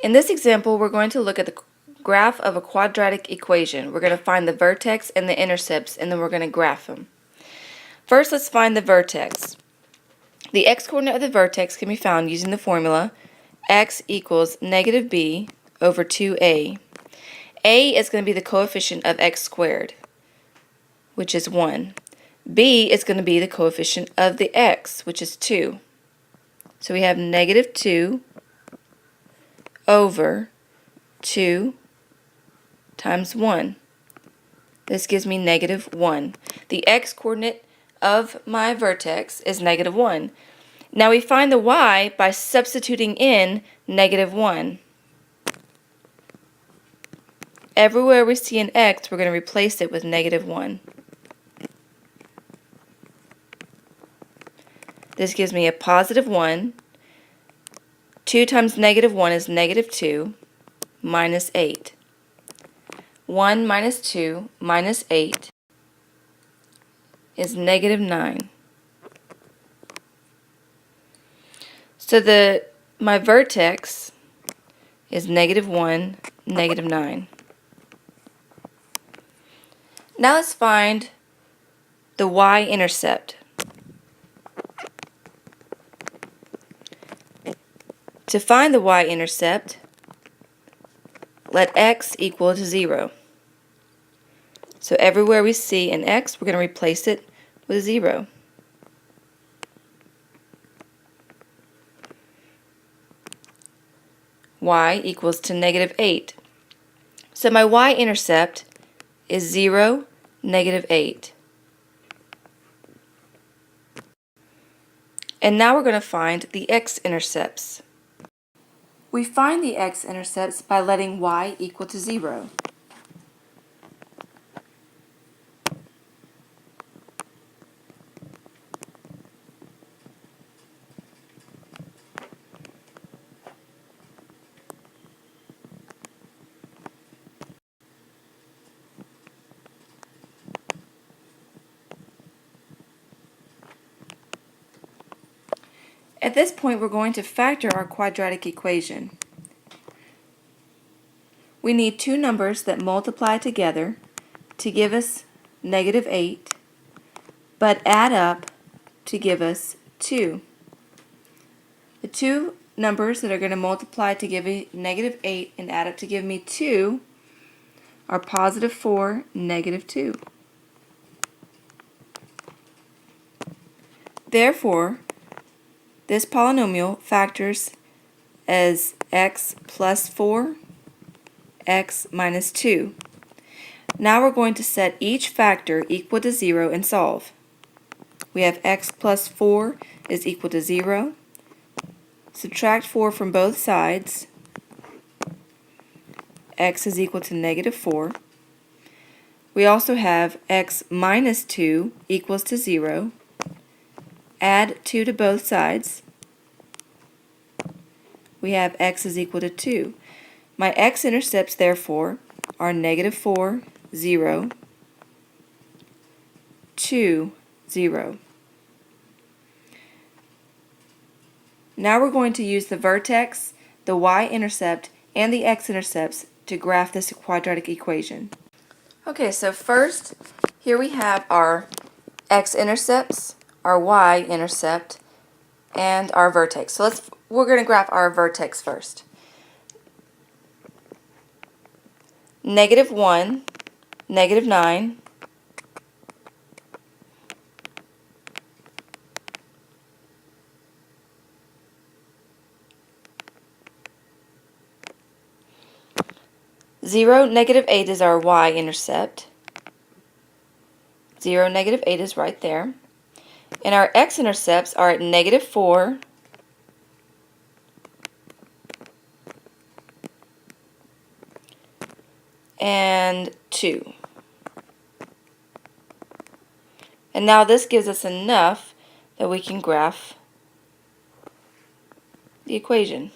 In this example, we're going to look at the graph of a quadratic equation. We're going to find the vertex and the intercepts, and then we're going to graph them. First, let's find the vertex. The x-coordinate of the vertex can be found using the formula x equals negative b over 2a. A is going to be the coefficient of x squared, which is 1. B is going to be the coefficient of the x, which is 2. So we have negative 2 over 2 times 1. This gives me negative 1. The x-coordinate of my vertex is negative 1. Now we find the y by substituting in negative 1. Everywhere we see an x, we're going to replace it with negative 1. This gives me a positive 1. 2 times negative 1 is negative 2 minus 8. 1 minus 2 minus 8 is negative 9. So my vertex is negative 1, negative 9. Now let's find the y-intercept. To find the y-intercept, let x equal to 0. So everywhere we see an x, we're going to replace it with 0. Y equals to negative 8. So my y-intercept is 0, negative 8. And now we're going to find the x-intercepts. We find the x-intercepts by letting y equal to 0. At this point, we're going to factor our quadratic equation. We need two numbers that multiply together to give us negative 8, but add up to give us 2. The two numbers that are going to multiply to give me negative 8 and add up to give me 2 are positive 4, negative 2. Therefore, this polynomial factors as x plus 4, x minus 2. Now we're going to set each factor equal to 0 and solve. We have x plus 4 is equal to 0. Subtract 4 from both sides. X is equal to negative 4. We also have x minus 2 equals to 0. Add 2 to both sides. We have x is equal to 2. My x-intercepts, therefore, are negative 4, 0, 2, 0. Now we're going to use the vertex, the y-intercept, and the x-intercepts to graph this quadratic equation. Okay, so first, here we have our x-intercepts, our y-intercept, and our vertex. So we're going to graph our vertex first. Negative 1, negative 9, (0, negative 8 is our y-intercept. 0, negative 8 is right there. And our x-intercepts are at negative 4, and 2. And now this gives us enough that we can graph the equation.